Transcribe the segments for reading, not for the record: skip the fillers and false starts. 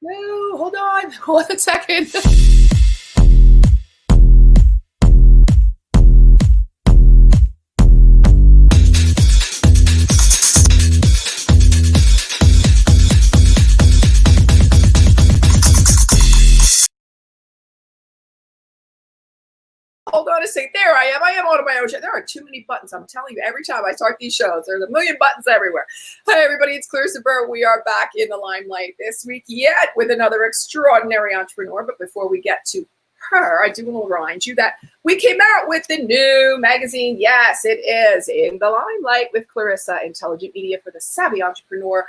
No, hold on. Hold a second. Hold on a second. There I am. I am on my own show. There are too many buttons. I'm telling you, every time I start these shows, there's a million buttons everywhere. Hi, everybody. It's Clarissa Burt. We are back in the limelight this week yet with another extraordinary entrepreneur. But before we get to her, I do want to remind you that we came out with the new magazine. Yes, it is In The Limelight with Clarissa, intelligent media for the savvy entrepreneur.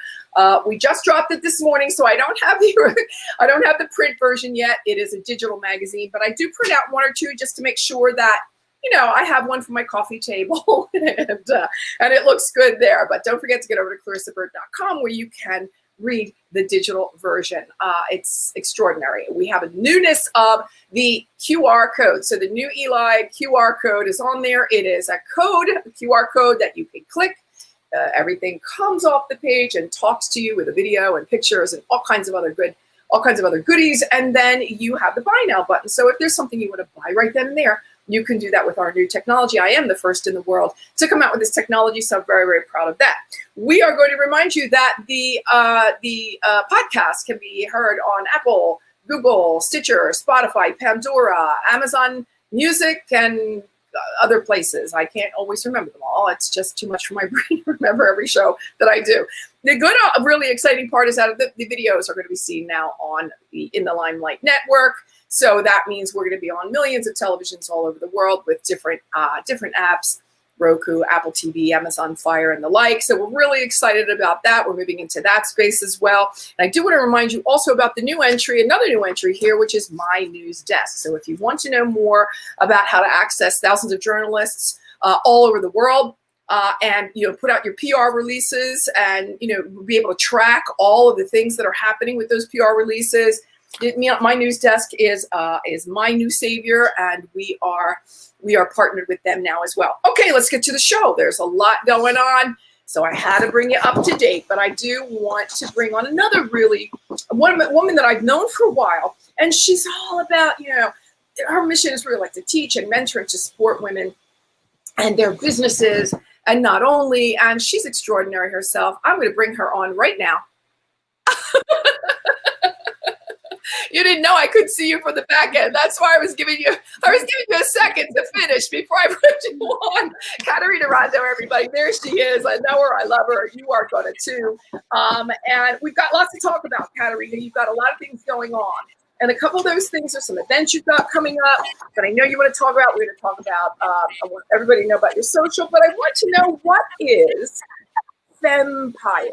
We just dropped it this morning, so I don't have the print version yet. It is a digital magazine, but I do print out one or two just to make sure that, you know, I have one for my coffee table and it looks good there. But don't forget to get over to clarissaburt.com where you can read the digital version. It's extraordinary. We have a newness of the QR code. So the new Eli QR code is on there. It is a QR code that you can click. Everything comes off the page and talks to you with a video and pictures and all kinds of other goodies. And then you have the buy now button. So if there's something you want to buy right then and there, you can do that with our new technology. I am the first in the world to come out with this technology, so I'm very, very proud of that. We are going to remind you that the podcast can be heard on Apple, Google, Stitcher, Spotify, Pandora, Amazon Music, and other places. I can't always remember them all. It's just too much for my brain to remember every show that I do. The good, really exciting part is that the videos are going to be seen now on the In The Limelight network. So that means we're going to be on millions of televisions all over the world with different apps, Roku, Apple TV, Amazon Fire, and the like. So we're really excited about that. We're moving into that space as well. And I do want to remind you also about the new entry, another new entry here, which is My News Desk. So if you want to know more about how to access thousands of journalists all over the world, and put out your PR releases and be able to track all of the things that are happening with those PR releases, My News Desk is my new savior, and we are partnered with them now as well. Okay, let's get to the show. There's a lot going on, so I had to bring you up to date. But I do want to bring on another woman that I've known for a while, and she's all about her mission is really like to teach and mentor and to support women and their businesses, and not only. And she's extraordinary herself. I'm going to bring her on right now. You didn't know I could see you from the back end. That's why I was giving you a second to finish before I put you on. Catrina Rando, everybody. There she is. I know her. I love her. You are going to too. And we've got lots to talk about, Caterina. You've got a lot of things going on. And a couple of those things are some events you've got coming up that I know you want to talk about. We're going to talk about, I want everybody to know about your social, but I want to know, what is Fempire?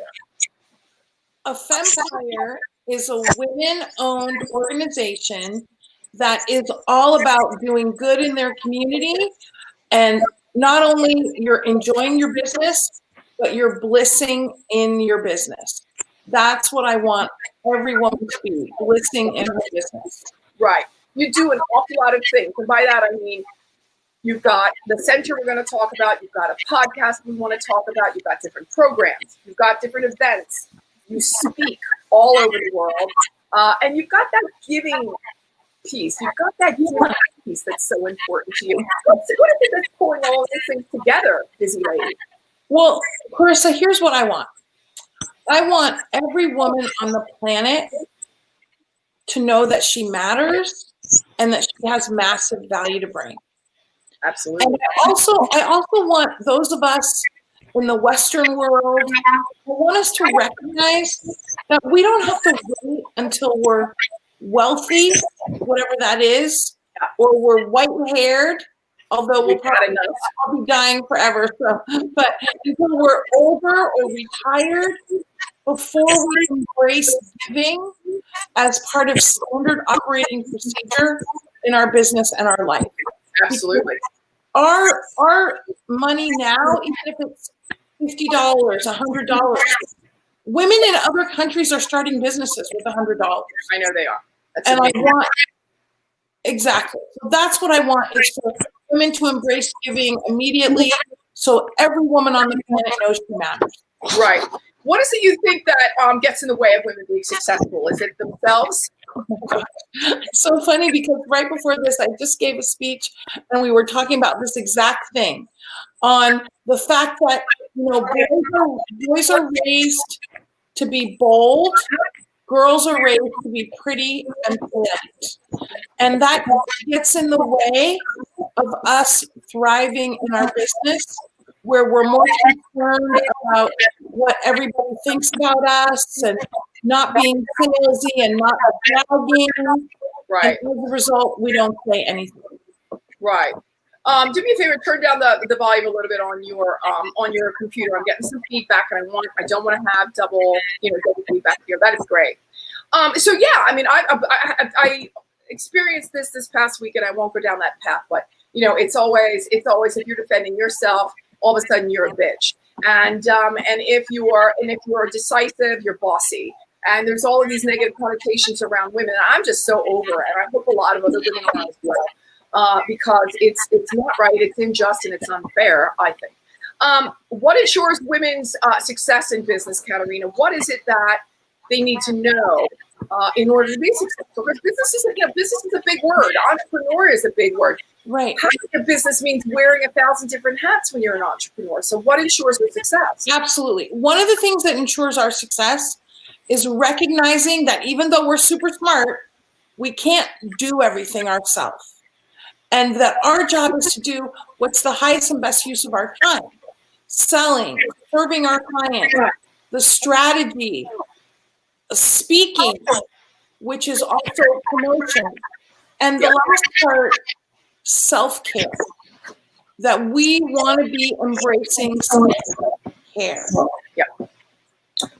A Fempire is a women-owned organization that is all about doing good in their community, and not only you're enjoying your business, but you're blissing in your business. That's what I want every woman to be, blissing in her business. Right. You do an awful lot of things, and by that I mean you've got the center we're going to talk about, you've got a podcast we want to talk about, you've got different programs, you've got different events, you speak all over the world, and you've got that giving piece. You've got that giving piece that's so important to you. What is it that's pulling all of these things together, busy lady? Well, Clarissa, here's what I want. I want every woman on the planet to know that she matters and that she has massive value to bring. Absolutely. And I also want those of us in the Western world, I want us to recognize that we don't have to wait until we're wealthy, whatever that is, or we're white-haired, although we'll probably all be dying forever. So, but until we're older or retired, before we embrace giving as part of standard operating procedure in our business and our life. Absolutely. Our money now, even if it's $50, $100. Women in other countries are starting businesses with $100. I know they are. And I want, exactly. So that's what I want, is for women to embrace giving immediately, so every woman on the planet knows she matters. Right. What is it you think that gets in the way of women being successful? Is it themselves? It's so funny because right before this, I just gave a speech and we were talking about this exact thing on the fact that, boys are raised to be bold, girls are raised to be pretty and polite. And that gets in the way of us thriving in our business, where we're more concerned about what everybody thinks about us and not being salesy and not bragging. Right. And as a result, we don't say anything. Right. Do me a favor, turn down the volume a little bit on your computer. I'm getting some feedback, and I don't want to have double feedback here. That is great. So yeah, I mean, I experienced this past week, and I won't go down that path. But it's always if you're defending yourself, all of a sudden you're a bitch, and if you are decisive, you're bossy. And there's all of these negative connotations around women. And I'm just so over it, and I hope a lot of other women are as well. Because it's not right, it's unjust, and it's unfair, I think. What ensures women's success in business, Caterina? What is it that they need to know in order to be successful? Because business is a big word. Entrepreneur is a big word. Right. Having a business means wearing 1,000 different hats when you're an entrepreneur. So what ensures your success? Absolutely. One of the things that ensures our success is recognizing that even though we're super smart, we can't do everything ourselves. And that our job is to do what's the highest and best use of our time. Selling, serving our clients, the strategy, speaking, which is also promotion. And the last part, self-care. That we want to be embracing self-care. Yeah.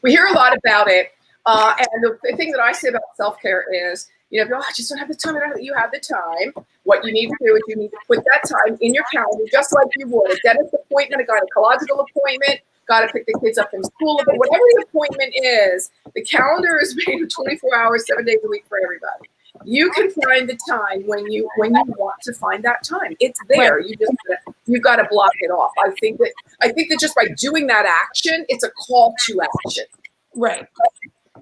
We hear a lot about it. And the thing that I say about self-care is, I just don't have the time. You have the time. What you need to do is you need to put that time in your calendar, just like you would a dentist appointment, a gynecological appointment, got to pick the kids up from school. But whatever the appointment is, the calendar is made of 24 hours, 7 days a week for everybody. You can find the time when you want to find that time. It's there. You've got to block it off. I think that just by doing that action, it's a call to action. Right.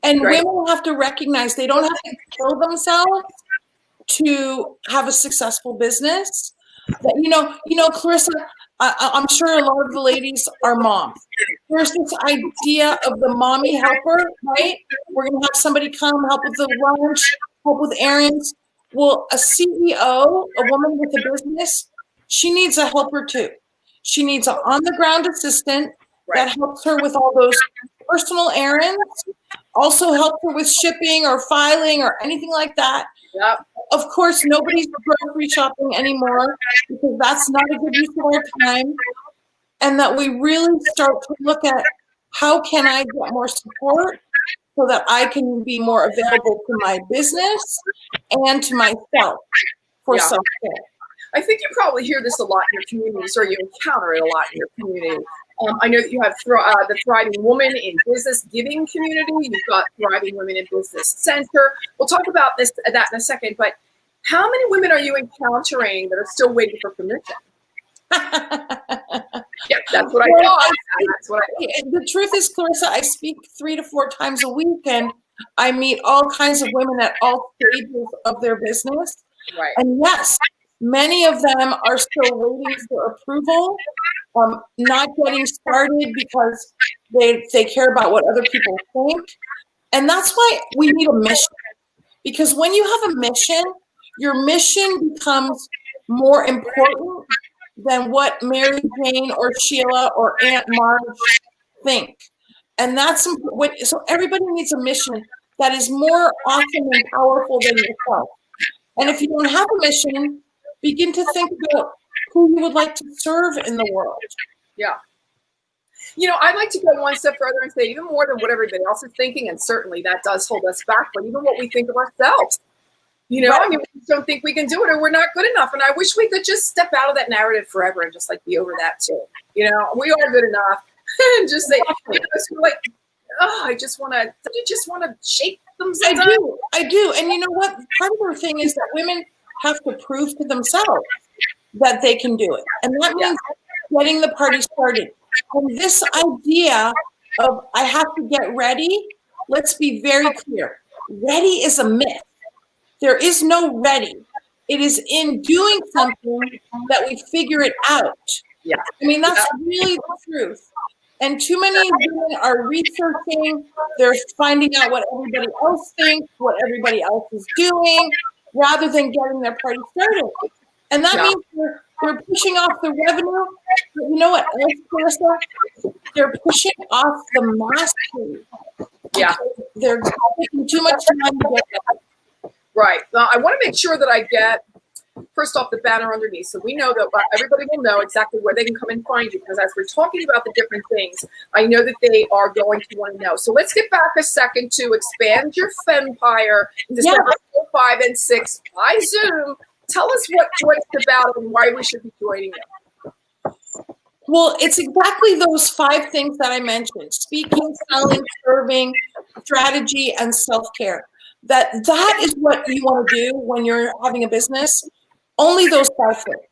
And women have to recognize they don't have to kill themselves to have a successful business. That, Clarissa, I'm sure a lot of the ladies are moms. There's this idea of the mommy helper, right? We're going to have somebody come help with the lunch, help with errands. Well, a CEO, a woman with a business, she needs a helper too. She needs an on-the-ground assistant that helps her with all those personal errands. Also help her with shipping or filing or anything like that. Yep. Of course, nobody's grocery shopping anymore because that's not a good use of our time. And that we really start to look at how can I get more support so that I can be more available to my business and to myself for self-care. I think you probably hear this a lot in your communities, or you encounter it a lot in your community. I know that you have the Thriving Woman in Business Giving community. You've got Thriving Women in Business Center. We'll talk about that in a second. But how many women are you encountering that are still waiting for permission? Yeah, that's what I thought. The truth is, Clarissa, I speak 3 to 4 times a week, and I meet all kinds of women at all stages of their business. Right. And yes, many of them are still waiting for approval. Not getting started because they care about what other people think. And that's why we need a mission. Because when you have a mission, your mission becomes more important than what Mary Jane or Sheila or Aunt Marge think. And that's important. So everybody needs a mission that is more awesome and powerful than yourself. And if you don't have a mission, begin to think about who you would like to serve in the world. Yeah. I'd like to go one step further and say even more than what everybody else is thinking, and certainly that does hold us back, but even what we think of ourselves. We just don't think we can do it, or we're not good enough. And I wish we could just step out of that narrative forever and just be over that too. We are good enough. And just say, I just want to. Don't you just want to shake them sometimes? I do. And you know what? Part of our thing is that women have to prove to themselves that they can do it. And that means getting the party started. And this idea of I have to get ready. Let's be very clear. Ready is a myth. There is no ready. It is in doing something that we figure it out. Yeah. I mean, that's really the truth. And too many women are researching. They're finding out what everybody else thinks, what everybody else is doing, rather than getting their party started. And that means they're pushing off the revenue. But you know what else, Clarissa? They're pushing off the mastery. Yeah. They're taking too much time to get there. Right. Well, I want to make sure that I get, first off, the banner underneath. So we know that everybody will know exactly where they can come and find you. Because as we're talking about the different things, I know that they are going to want to know. So let's get back a second to expand your fempire into December 5 and 6 by Zoom. Tell us what it's about and why we should be joining it. Well, it's exactly those 5 things that I mentioned: speaking, selling, serving, strategy, and self-care. That is what you want to do when you're having a business. Only those 5 things.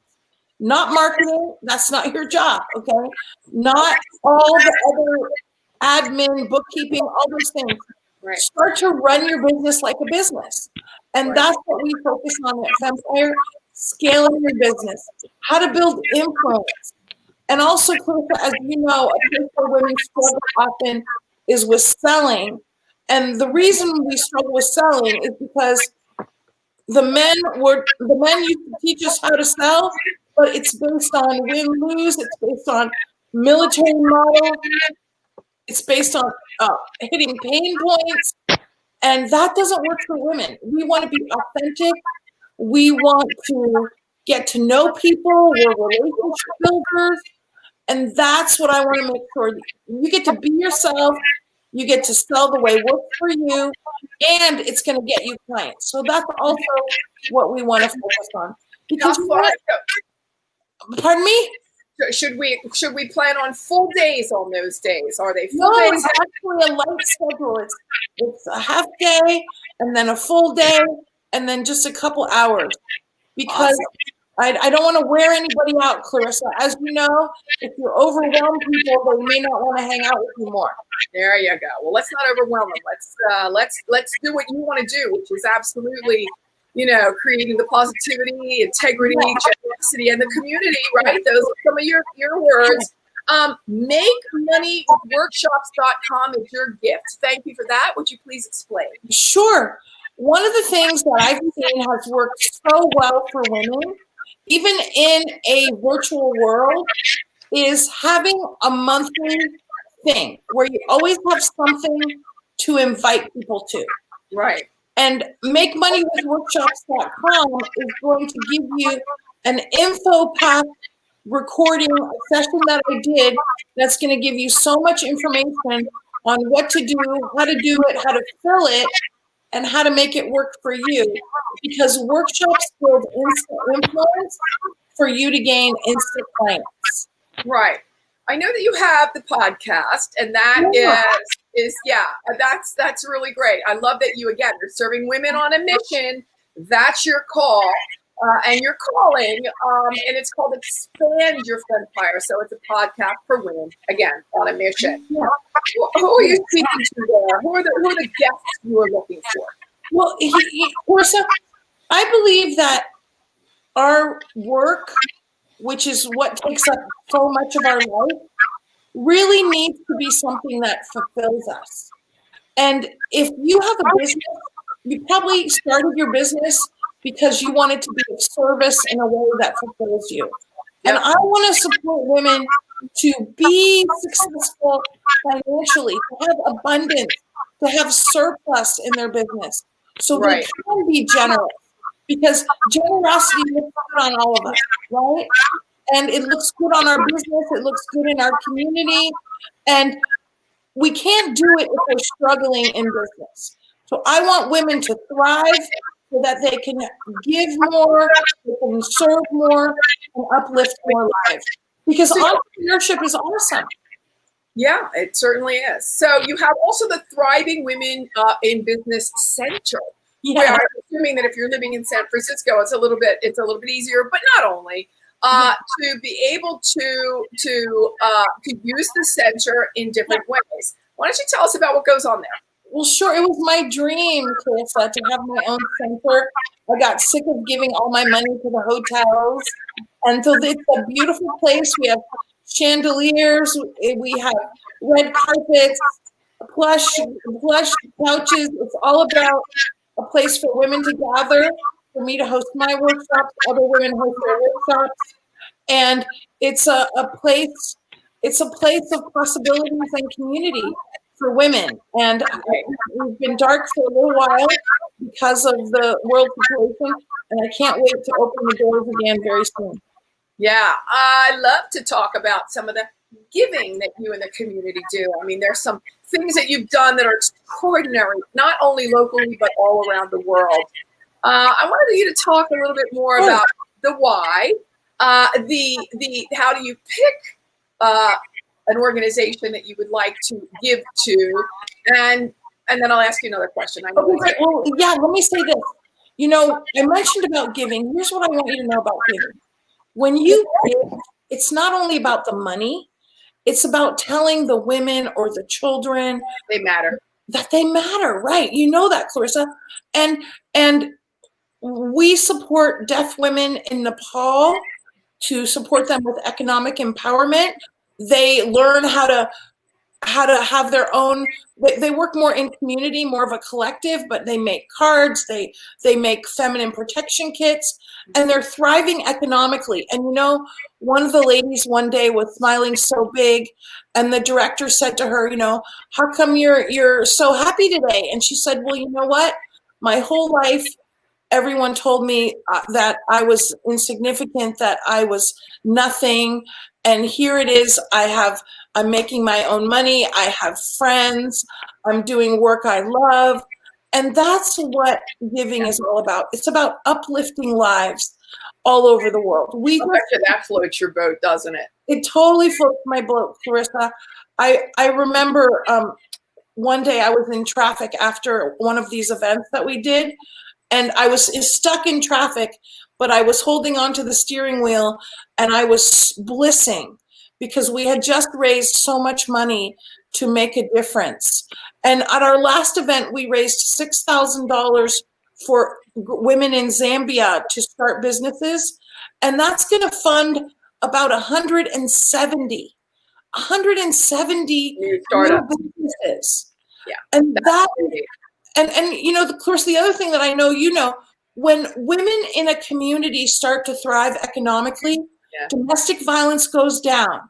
Not marketing. That's not your job, okay? Not all the other admin, bookkeeping, all those things. Right. Start to run your business like a business. And that's what we focus on at Fempire: scaling your business, how to build influence. And also, Clarissa, as you know, a place where women struggle often is with selling. And the reason we struggle with selling is because the men used to teach us how to sell, but it's based on win-lose, it's based on military model, it's based on hitting pain points, and that doesn't work for women. We want to be authentic. We want to get to know people. We're relationship builders. And that's what I want to make sure you get to be yourself. You get to sell the way it works for you, and it's going to get you clients. So that's also what we want to focus on. Because pardon me? Should we plan on full days on those days? Are they full No, days? it's actually a light schedule. It's a half day, and then a full day, and then just a couple hours. Because I don't want to wear anybody out, Clarissa. As you know, if you're overwhelmed people, they may not want to hang out with you more. There you go. Well, let's not overwhelm them. Let's do what you want to do, which is absolutely, creating the positivity, integrity, generosity, and the community. Right? Those are some of your words. Makemoneyworkshops.com is your gift. Thank you for that. Would you please explain? Sure. One of the things that I've seen has worked so well for women, even in a virtual world, is having a monthly thing where you always have something to invite people to. Right. And makemoneywithworkshops.com is going to give you an info pack recording a session that I did that's going to give you so much information on what to do, how to do it, how to fill it, and how to make it work for you. Because workshops build instant influence for you to gain instant clients. Right. I know that you have the podcast, and that is that's really great. I love that you're serving women on a mission. That's your call. And your calling, and it's called Expand Your Fempire. So it's a podcast for women, again, on a mission. Yeah. Who are you speaking to there? Who are the guests you are looking for? Well, Clarissa, I believe that our work, which is what takes up so much of our life, really needs to be something that fulfills us. And if you have a business, you probably started your business because you wanted to be of service in a way that fulfills you. And I want to support women to be successful financially, to have abundance, to have surplus in their business, so they can be generous. Because generosity looks good on all of us, right? And it looks good on our business. It looks good in our community. And we can't do it if we're struggling in business. So I want women to thrive, so that they can give more, they can serve more, and uplift more lives. Because entrepreneurship is awesome. Yeah, it certainly is. So you have also the Thriving Women in Business Center. Yeah. Where I'm assuming that if you're living in San Francisco, it's a little bit easier, but not only. to be able to use the center in different ways. Why don't you tell us about what goes on there? Well, sure. It was my dream, Clarissa, to have my own center. I got sick of giving all my money to the hotels. And so it's a beautiful place. We have chandeliers. We have red carpets, plush couches. It's all about a place for women to gather, for me to host my workshops, other women host their workshops. And it's a place of possibilities and community for women. And we've been dark for a little while because of the world situation, and I can't wait to open the doors again very soon. Yeah, I love to talk about some of the giving that you and the community do. I mean, there's some things that you've done that are extraordinary, not only locally, but all around the world. I wanted you to talk a little bit more about the why, the how do you pick an organization that you would like to give to, and then I'll ask you another question. Okay, great. Well, yeah, let me say this. You know, I mentioned about giving. Here's what I want you to know about giving. When you give, it's not only about the money, it's about telling the women or the children they matter. That they matter, right? You know that, Clarissa. And we support deaf women in Nepal to support them with economic empowerment. They learn how to have their own, they work more in community, more of a collective, but they make cards, they make feminine protection kits, and they're thriving economically. And you know, one of the ladies one day was smiling so big, and the director said to her, you know, how come you're so happy today? And she said, well, you know what? My whole life, everyone told me that I was insignificant, that I was nothing. And here it is. I'm making my own money. I have friends. I'm doing work I love. And that's what giving is all about. It's about uplifting lives all over the world. That floats your boat, doesn't it? It totally floats my boat, Clarissa. I remember one day I was in traffic after one of these events that we did, and I was stuck in traffic, but I was holding onto the steering wheel, and I was blissing because we had just raised so much money to make a difference. And at our last event, we raised $6,000 for women in Zambia to start businesses. And that's going to fund about 170 new startups. Businesses. Yeah. And and you know, of course, the other thing that I know, you know, when women in a community start to thrive economically, domestic violence goes down,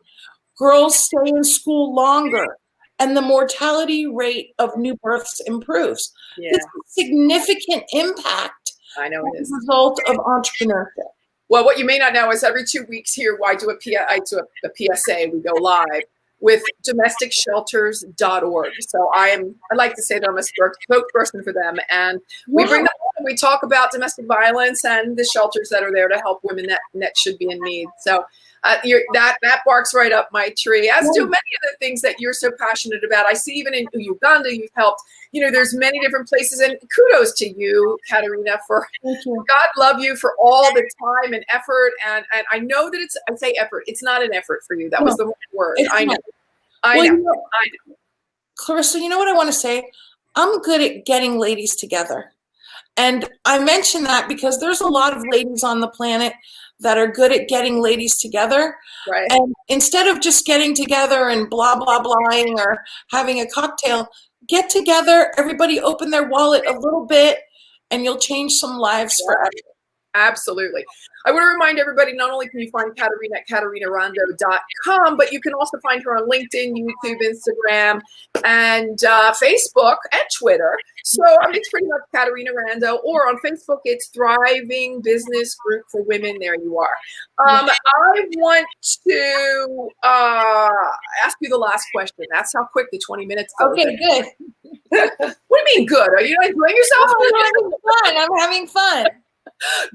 girls stay in school longer, and the mortality rate of new births improves. It's a significant impact. I know it is. As a result of entrepreneurship. Well, what you may not know is every 2 weeks here, I do a PSA. We go live with domesticshelters.org. So I like to say that I'm a spokesperson for them, and we bring them on. We talk about domestic violence and the shelters that are there to help women that should be in need. So that barks right up my tree, as do many of the things that you're so passionate about. I see even in Uganda, you've helped. You know, there's many different places, and kudos to you, Caterina, for God love you for all the time and effort. And I know that I say effort. It's not an effort for you. That was the wrong word. I know. I know. Clarissa, you know what I want to say? I'm good at getting ladies together. And I mention that because there's a lot of ladies on the planet that are good at getting ladies together. Right. And instead of just getting together and blah, blah, blahing or having a cocktail, get together, everybody open their wallet a little bit, and you'll change some lives forever. Absolutely. I want to remind everybody, not only can you find Caterina at caterinaRando.com, but you can also find her on LinkedIn, YouTube, Instagram, and Facebook and Twitter. So it's pretty much Caterina Rando, or on Facebook, it's Thriving Business Group for Women. There you are. I want to ask you the last question. That's how quick the 20 minutes go. Okay, good. What do you mean good? Are you enjoying yourself? I'm having fun.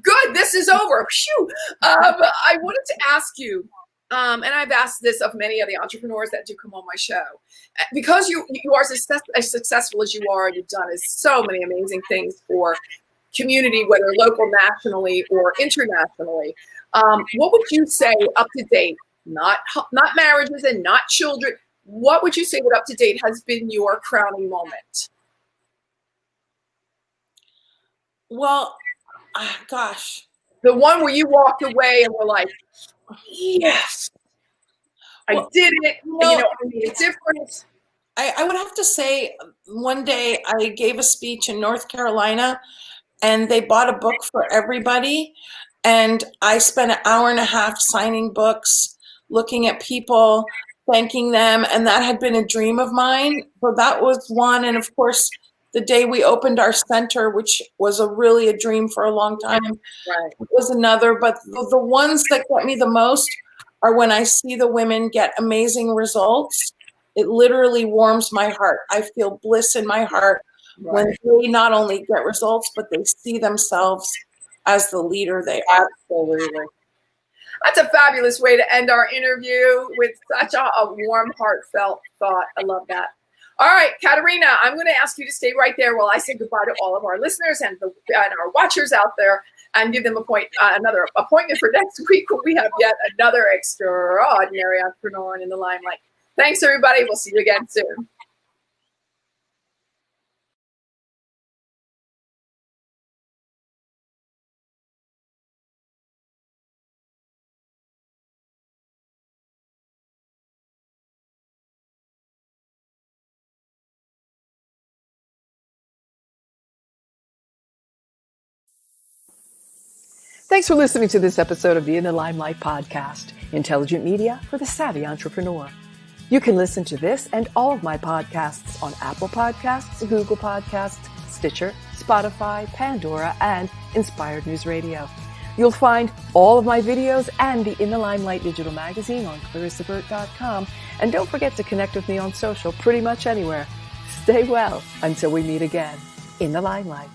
Good. This is over. Phew. I wanted to ask you, and I've asked this of many of the entrepreneurs that do come on my show, because you are as successful as you are, and you've done so many amazing things for community, whether local, nationally, or internationally. What would you say up to date, not marriages and not children, what would you say that up to date has been your crowning moment? Well, gosh. The one where you walked away and were like, yes, I did it. I made a difference. I would have to say one day I gave a speech in North Carolina and they bought a book for everybody. And I spent an hour and a half signing books, looking at people, thanking them. And that had been a dream of mine. So that was one. And of course, the day we opened our center, which was really a dream for a long time, was another. But the ones that get me the most are when I see the women get amazing results. It literally warms my heart. I feel bliss in my heart when they not only get results, but they see themselves as the leader they are. Absolutely. That's a fabulous way to end our interview with such a warm, heartfelt thought. I love that. All right, Caterina, I'm going to ask you to stay right there while I say goodbye to all of our listeners and our watchers out there, and give them another appointment for next week when we have yet another extraordinary entrepreneur in the limelight. Thanks, everybody. We'll see you again soon. Thanks for listening to this episode of the In the Limelight podcast, intelligent media for the savvy entrepreneur. You can listen to this and all of my podcasts on Apple Podcasts, Google Podcasts, Stitcher, Spotify, Pandora, and Inspired News Radio. You'll find all of my videos and the In the Limelight digital magazine on clarissaburt.com. And don't forget to connect with me on social pretty much anywhere. Stay well until we meet again. In the Limelight.